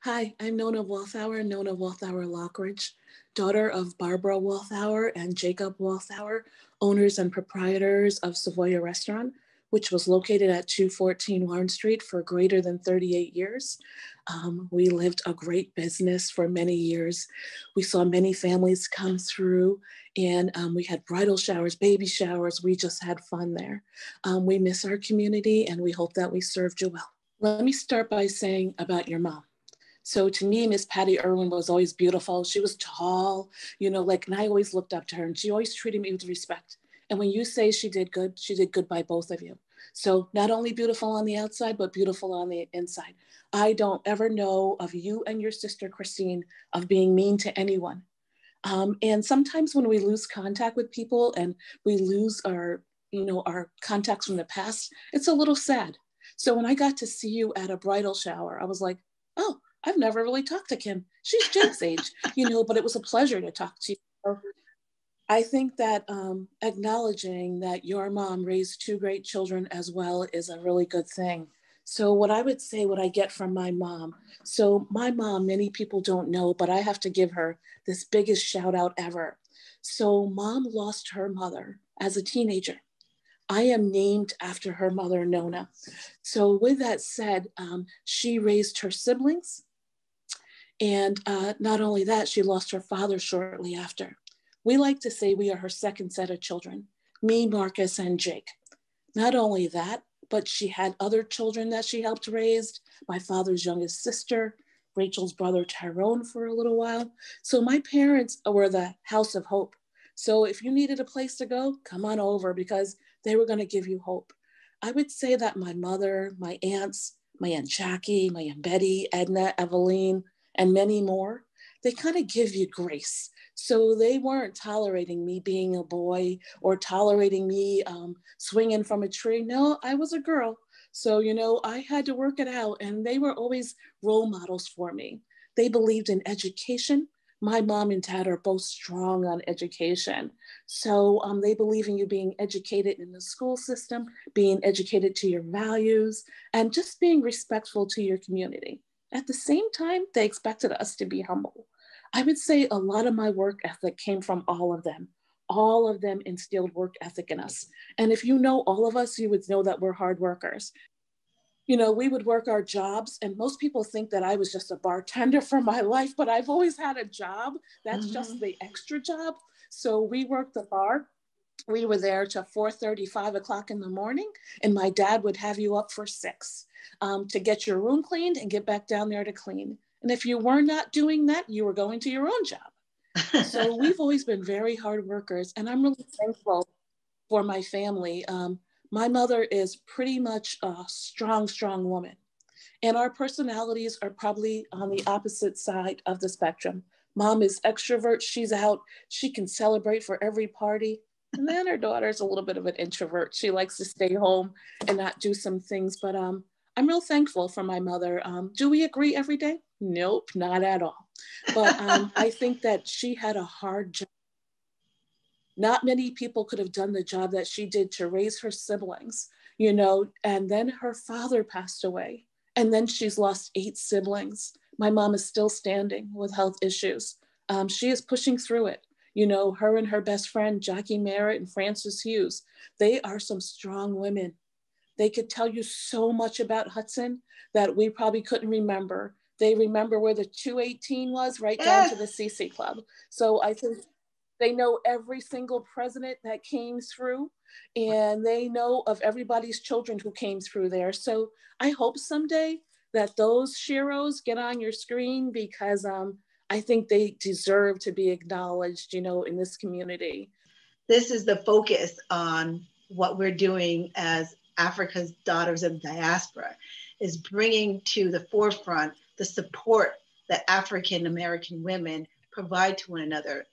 Hi, I'm Nona Walthour, Nona Walthour Lockridge, daughter of Barbara Walthour and Jacob Walthour, owners and proprietors of Savoia Restaurant, which was located at 214 Warren Street for greater than 38 years. We lived a great business for many years. We saw many families come through, and we had bridal showers, baby showers. We just had fun there. We miss our community, and we hope that we served you well. Let me start by saying about your mom. So to me, Miss Patty Erwin was always beautiful. She was tall, and I always looked up to her, and she always treated me with respect. And when you say she did good by both of you. So not only beautiful on the outside, but beautiful on the inside. I don't ever know of you and your sister, Christine, of being mean to anyone. And sometimes when we lose contact with people and we lose our contacts from the past, it's a little sad. So when I got to see you at a bridal shower, I was like, oh, I've never really talked to Kim. She's Jake's age, but it was a pleasure to talk to you. So I think that acknowledging that your mom raised two great children as well is a really good thing. So what I would say, what I get from my mom. So my mom, many people don't know, but I have to give her this biggest shout out ever. So mom lost her mother as a teenager. I am named after her mother, Nona. So with that said, she raised her siblings. And not only that, she lost her father shortly after. We like to say we are her second set of children, me, Marcus, and Jake. Not only that, but she had other children that she helped raise, my father's youngest sister, Rachel's brother, Tyrone, for a little while. So my parents were the house of hope. So if you needed a place to go, come on over because they were going to give you hope. I would say that my mother, my aunts, my Aunt Jackie, my Aunt Betty, Edna, Eveline, and many more, they kind of give you grace. So they weren't tolerating me being a boy or tolerating me swinging from a tree. No, I was a girl. So, I had to work it out, and they were always role models for me. They believed in education. My mom and dad are both strong on education. So they believe in you being educated in the school system, being educated to your values, and just being respectful to your community. At the same time, they expected us to be humble. I would say a lot of my work ethic came from all of them. All of them instilled work ethic in us. And if you know all of us, you would know that we're hard workers. We would work our jobs, and most people think that I was just a bartender for my life, but I've always had a job. That's just the extra job. So we worked the bar. We were there till 4:30, 5 o'clock in the morning, and my dad would have you up for 6 to get your room cleaned and get back down there to clean. And if you were not doing that, you were going to your own job. So we've always been very hard workers, and I'm really thankful for my family. My mother is pretty much a strong, strong woman. And our personalities are probably on the opposite side of the spectrum. Mom is extrovert, she's out, she can celebrate for every party. And then her daughter's a little bit of an introvert. She likes to stay home and not do some things. But I'm real thankful for my mother. Do we agree every day? Nope, not at all. But I think that she had a hard job. Not many people could have done the job that she did to raise her siblings, and then her father passed away. And then she's lost 8 siblings. My mom is still standing with health issues. She is pushing through it. Her and her best friend, Jackie Merritt and Frances Hughes, they are some strong women. They could tell you so much about Hudson that we probably couldn't remember. They remember where the 218 was, right down to the CC Club. So I think they know every single president that came through, and they know of everybody's children who came through there. So I hope someday that those Sheros get on your screen because I think they deserve to be acknowledged, in this community. This is the focus on what we're doing as Africa's Daughters of Diaspora, is bringing to the forefront the support that African American women provide to one another.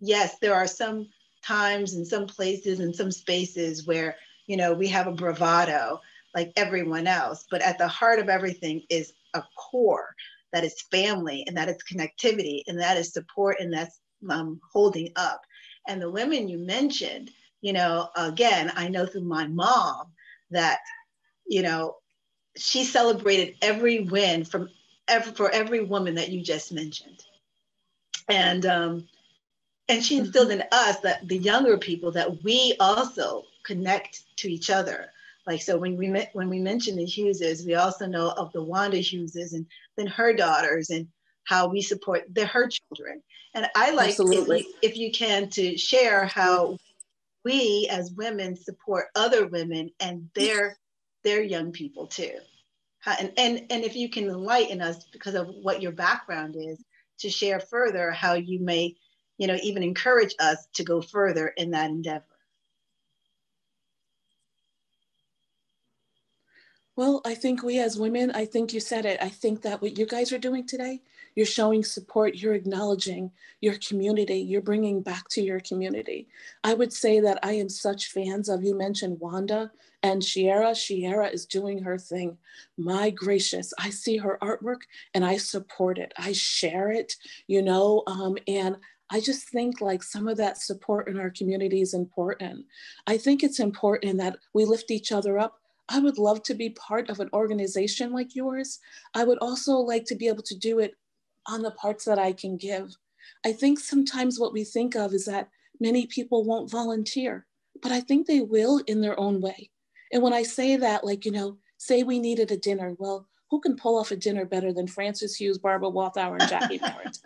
Yes, there are some times and some places and some spaces where, we have a bravado like everyone else, but at the heart of everything is a core that is family and that is connectivity and that is support and that's holding up. And the women you mentioned, again, I know through my mom that, she celebrated every win from for every woman that you just mentioned. And and she instilled Mhm. in us, that the younger people, that we also connect to each other. Like, so when we mention the Hugheses, we also know of the Wanda Hugheses, and then her daughters, and how we support her children. And I like, Absolutely. if you can, to share Absolutely. how we as women support other women and their young people too. And if you can enlighten us, because of what your background is, to share further how you may, even encourage us to go further in that endeavor. Well, I think we as women, I think you said it. I think that what you guys are doing today, you're showing support, you're acknowledging your community, you're bringing back to your community. I would say that I am such fans of, you mentioned Wanda and Sheera. Sheera is doing her thing. My gracious, I see her artwork and I support it. I share it, and I just think like some of that support in our community is important. I think it's important that we lift each other up. I would love to be part of an organization like yours. I would also like to be able to do it on the parts that I can give. I think sometimes what we think of is that many people won't volunteer, but I think they will in their own way. And when I say that, like, say we needed a dinner, well, who can pull off a dinner better than Frances Hughes, Barbara Walthour, and Jackie Barrett?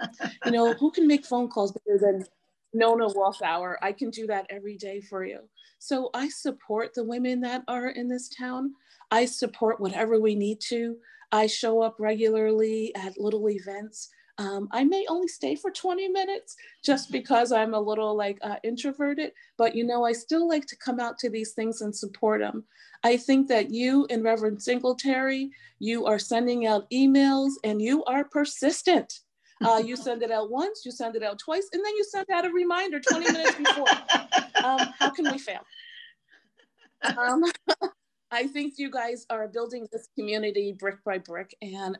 Who can make phone calls better than Nona Walthour? I can do that every day for you. So I support the women that are in this town. I support whatever we need to. I show up regularly at little events. I may only stay for 20 minutes just because I'm a little introverted, but I still like to come out to these things and support them. I think that you and Reverend Singletary, you are sending out emails and you are persistent. You send it out once, you send it out twice, and then you send out a reminder 20 minutes before. How can we fail? Um, I think you guys are building this community brick by brick, and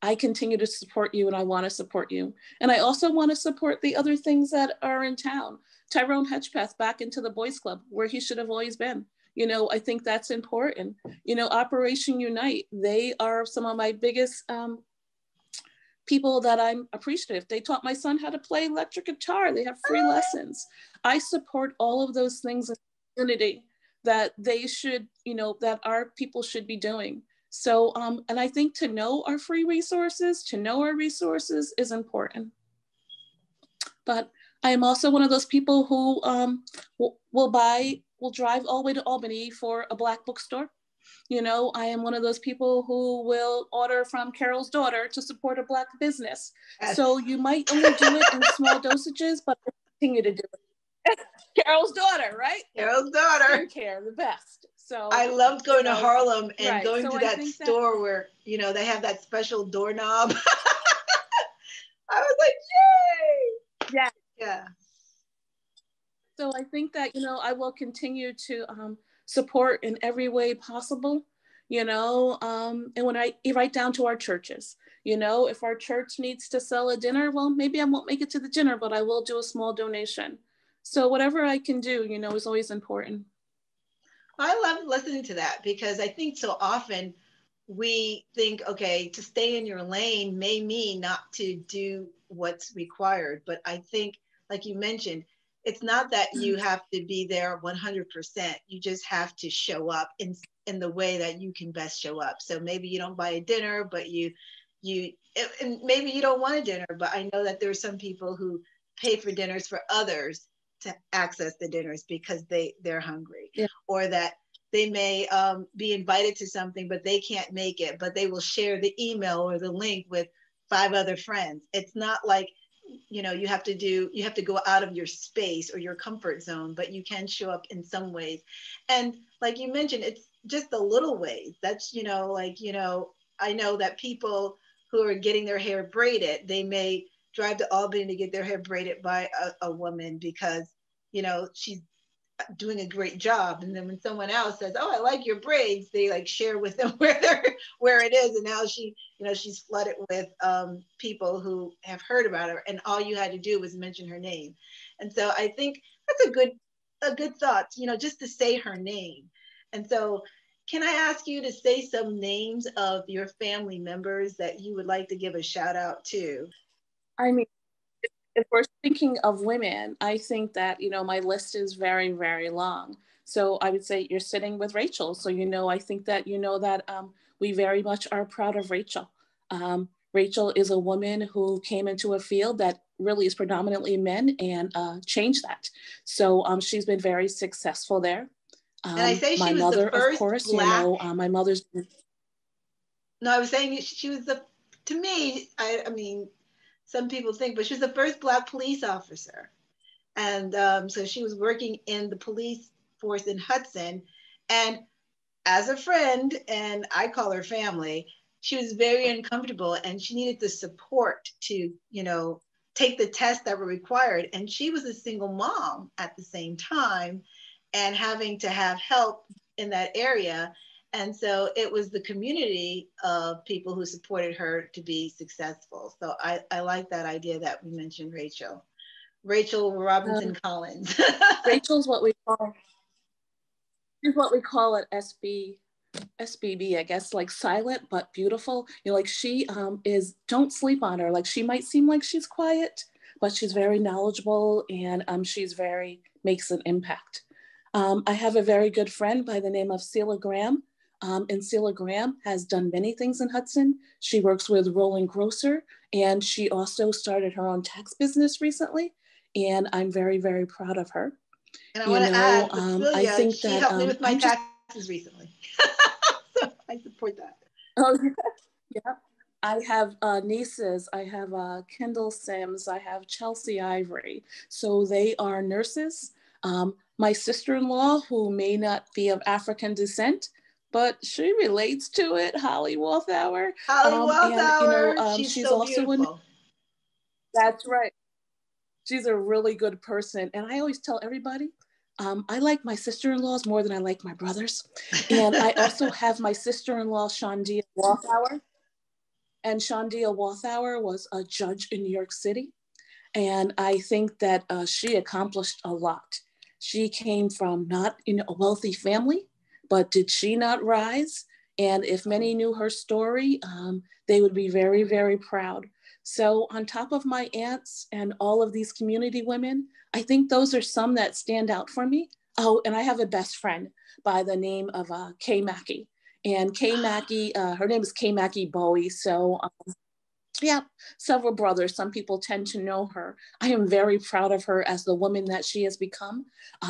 I continue to support you, and I want to support you. And I also want to support the other things that are in town. Tyrone Hedgepeth back into the Boys Club, where he should have always been. I think that's important. Operation Unite, they are some of my biggest people that I'm appreciative. They taught my son how to play electric guitar. They have free lessons. I support all of those things in the community that they should, that our people should be doing. So, and I think to know our free resources, to know our resources is important. But I am also one of those people who will drive all the way to Albany for a Black bookstore. I am one of those people who will order from Carol's daughter to support a Black business. Yes. So you might only do it in small dosages, but I continue to do it. Carol's daughter, right? Carol's daughter. Skincare, the best. So I loved going to Harlem and going to that store where, they have that special doorknob. I was like, yay! Yeah. Yeah. So I think that, I will continue to support in every way possible, and when right down to our churches, if our church needs to sell a dinner, well, maybe I won't make it to the dinner, but I will do a small donation. So whatever I can do, is always important. I love listening to that, because I think so often we think, okay, to stay in your lane may mean not to do what's required. But I think, like you mentioned, it's not that you have to be there 100%. You just have to show up in the way that you can best show up. So maybe you don't buy a dinner, but and maybe you don't want a dinner, but I know that there are some people who pay for dinners for others to access the dinners because they're hungry. Yeah. Or that they may be invited to something, but they can't make it, but they will share the email or the link with 5 other friends. It's not like, you have to go out of your space or your comfort zone, but you can show up in some ways. And like you mentioned, it's just the little ways. That's, I know that people who are getting their hair braided, they may drive to Albany to get their hair braided by a woman because, she's doing a great job. And then when someone else says, "Oh, I like your braids," they share with them where it is. And now she's flooded with people who have heard about her, and all you had to do was mention her name. And so I think that's a good thought, just to say her name. And so can I ask you to say some names of your family members that you would like to give a shout out to? I mean, if we're thinking of women, I think that, my list is very, very long. So I would say you're sitting with Rachel. So, I think that, that we very much are proud of Rachel. Rachel is a woman who came into a field that really is predominantly men and changed that. So she's been very successful there. And I say My she was the mother, of first course, Black. my mother's. No, I was saying she was to me, I mean, some people think, but she was the first Black police officer. And so she was working in the police force in Hudson. And as a friend, and I call her family, she was very uncomfortable and she needed the support to, take the tests that were required. And she was a single mom at the same time and having to have help in that area. And so it was the community of people who supported her to be successful. So I like that idea that we mentioned Rachel Robinson Collins. Rachel's what we call, is what we call it SBB, I guess, like silent but beautiful. Like she don't sleep on her. Like she might seem like she's quiet, but she's very knowledgeable and makes an impact. I have a very good friend by the name of Celia Graham. And Celia Graham has done many things in Hudson. She works with Roland Grocer, and she also started her own tax business recently. And I'm very, very proud of her. And I want to add, Celia, I think she that, helped me with my taxes recently. So I support that. Oh, yeah. I have nieces. I have Kendall Sims. I have Chelsea Ivory. So they are nurses. My sister-in-law, who may not be of African descent, but she relates to it, Holly Walthour. Holly Walthour, she's she's so also beautiful. That's right. She's a really good person. And I always tell everybody, I like my sister-in-laws more than I like my brothers. And I also have my sister-in-law, Shondia Walthour. And Shondia Walthour was a judge in New York City. And I think that she accomplished a lot. She came from not in a wealthy family, but did she not rise? And if many knew her story, they would be very, very proud. So on top of my aunts and all of these community women, I think those are some that stand out for me. Oh, and I have a best friend by the name of Kay Mackey. And Kay Mackey, her name is Kay Mackey Bowie. So yeah, several brothers. Some people tend to know her. I am very proud of her as the woman that she has become.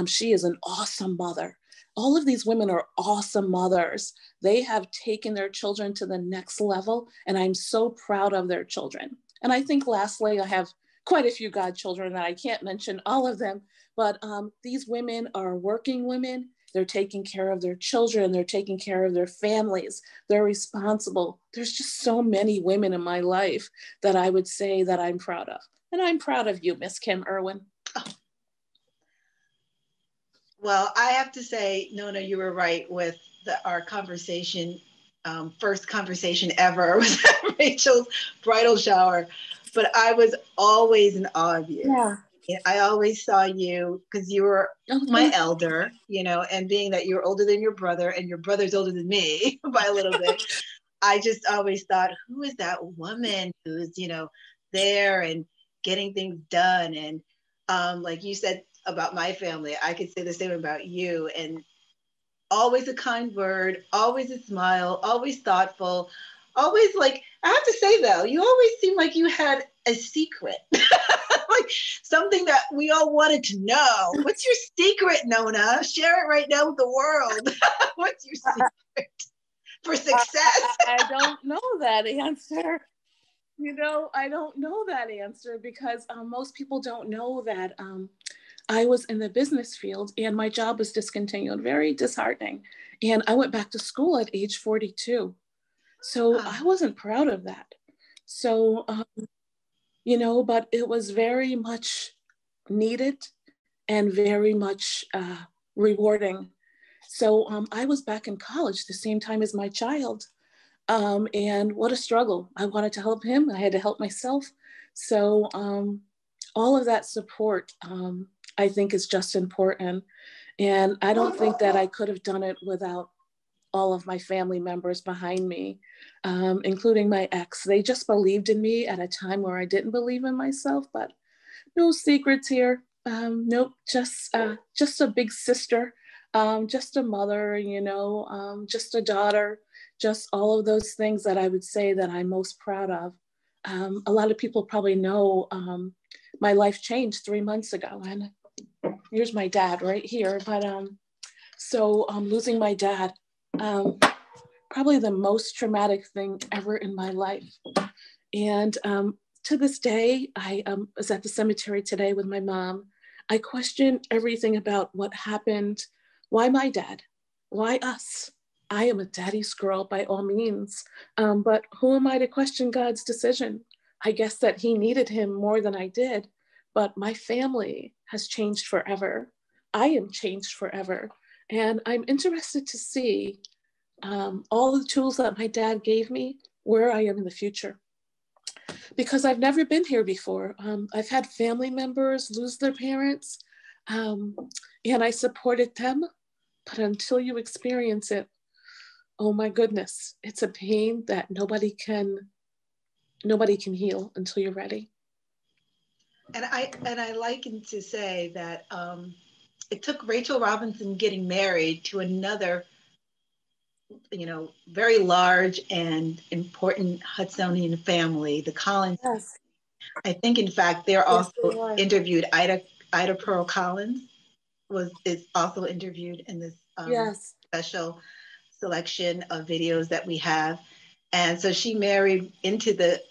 She is an awesome mother. All of these women are awesome mothers. They have taken their children to the next level, and I'm so proud of their children. And I think lastly, I have quite a few godchildren that I can't mention all of them, but these women are working women. They're taking care of their children. They're taking care of their families. They're responsible. There's just so many women in my life that I would say that I'm proud of. And I'm proud of you, Miss Kim Erwin. Well, I have to say, Nona, you were right with our conversation. First conversation ever was at Rachel's bridal shower, but I was always in awe of you. Yeah. I always saw you because you were my elder, and being that you're older than your brother and your brother's older than me by a little bit, I just always thought, who is that woman who's, there and getting things done? And like you said about my family, I could say the same about you. And always a kind word, always a smile, always thoughtful, always like, I have to say though, you always seemed like you had a secret. Like something that we all wanted to know. What's your secret, Nona? Share it right now with the world. What's your secret for success? I don't know that answer. I don't know that answer because most people don't know that I was in the business field and my job was discontinued. Very disheartening. And I went back to school at age 42. So I wasn't proud of that. So, but it was very much needed and very much rewarding. So I was back in college the same time as my child. And what a struggle. I wanted to help him. I had to help myself. So all of that support, I think is just important. And I don't think that I could have done it without all of my family members behind me, including my ex. They just believed in me at a time where I didn't believe in myself, but no secrets here. Nope, just a big sister, just a mother, just a daughter, just all of those things that I would say that I'm most proud of. A lot of people probably know my life changed 3 months ago, and here's my dad right here. But so losing my dad, probably the most traumatic thing ever in my life. And to this day, I was at the cemetery today with my mom. I question everything about what happened. Why my dad? Why us? I am a daddy's girl by all means, but who am I to question God's decision? I guess that he needed him more than I did, but my family has changed forever. I am changed forever. And I'm interested to see all the tools that my dad gave me, where I am in the future. Because I've never been here before. I've had family members lose their parents, and I supported them, but until you experience it, oh my goodness, it's a pain that nobody can heal until you're ready. And I liken to say that it took Rachel Robinson getting married to another, very large and important Hudsonian family, the Collins. Yes. I think, in fact, they're Yes, also they are. interviewed. Ida Pearl Collins is also interviewed in this Yes. special selection of videos that we have. And so she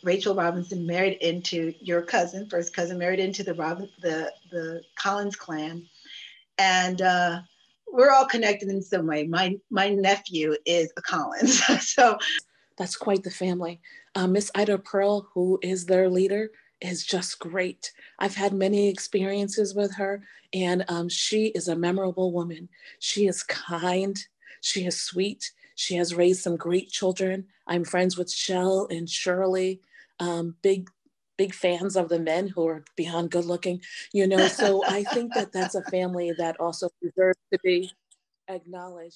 Rachel Robinson married into your cousin, first cousin, married into the Collins clan. And we're all connected in some way. My nephew is a Collins. So that's quite the family. Miss Ida Pearl, who is their leader, is just great. I've had many experiences with her, and she is a memorable woman. She is kind. She is sweet. She has raised some great children. I'm friends with Shell and Shirley, big fans of the men who are beyond good looking, So I think that that's a family that also deserves to be acknowledged.